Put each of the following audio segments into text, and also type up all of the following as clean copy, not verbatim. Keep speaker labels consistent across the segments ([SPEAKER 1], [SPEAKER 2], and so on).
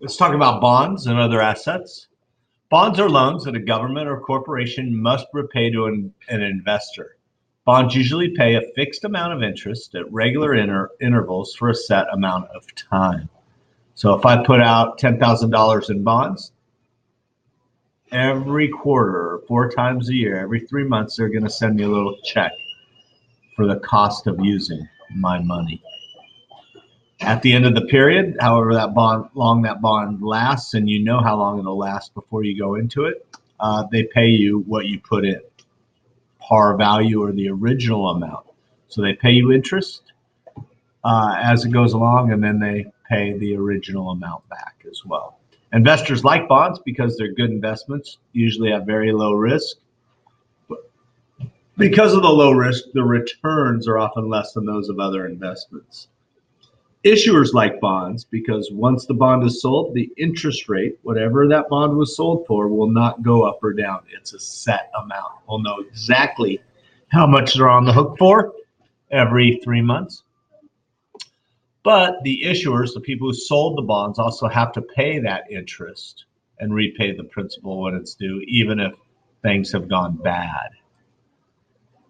[SPEAKER 1] Let's talk about bonds and other assets. Bonds are loans that a government or corporation must repay to an investor. Bonds usually pay a fixed amount of interest at regular intervals for a set amount of time. So if I put out $10,000 in bonds, every quarter, 4 times a year, every 3 months, they're going to send me a little check for the cost of using my money. At the end of the period, however long that bond lasts, and you know how long it'll last before you go into it, they pay you what you put in, par value or the original amount. So they pay you interest as it goes along, and then they pay the original amount back as well. Investors like bonds because they're good investments, usually have very low risk. Because of the low risk, the returns are often less than those of other investments. Issuers like bonds because once the bond is sold, the interest rate, whatever that bond was sold for, will not go up or down. It's a set amount. We'll know exactly how much they're on the hook for every 3 months. But the issuers, the people who sold the bonds, also have to pay that interest and repay the principal when it's due, even if things have gone bad.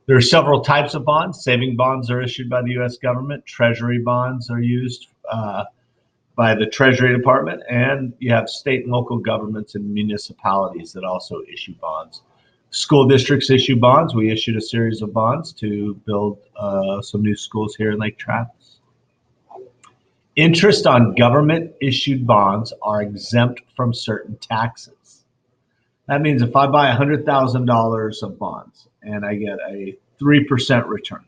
[SPEAKER 1] There are several types of bonds. Saving bonds are issued by the U.S. government. Treasury bonds are used by the Treasury Department. And you have state and local governments and municipalities that also issue bonds. School districts issue bonds. We issued a series of bonds to build some new schools here in Lake Travis. Interest on government-issued bonds are exempt from certain taxes. That means if I buy $100,000 of bonds and I get a 3% return,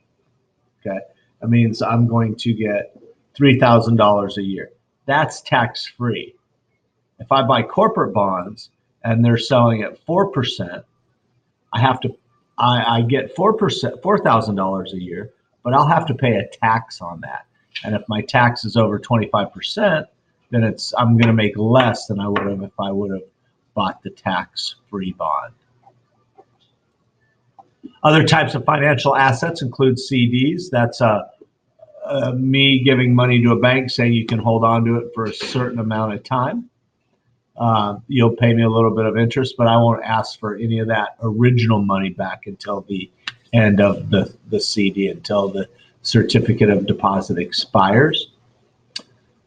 [SPEAKER 1] okay, that means I'm going to get $3,000 a year. That's tax-free. If I buy corporate bonds and they're selling at 4%, I get 4,000 a year, but I'll have to pay a tax on that. And if my tax is over 25%, then I'm going to make less than I would have if I would have bought the tax-free bond. Other types of financial assets include CDs. That's me giving money to a bank saying you can hold on to it for a certain amount of time. You'll pay me a little bit of interest, but I won't ask for any of that original money back until the end of the CD, until the certificate of deposit expires.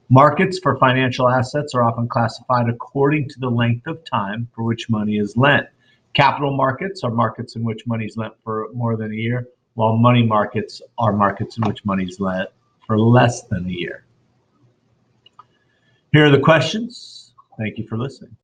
[SPEAKER 1] Markets for financial assets are often classified according to the length of time for which money is lent. Capital markets are markets in which money is lent for more than a year, while money markets are markets in which money is lent for less than a year. Here are the questions. Thank you for listening.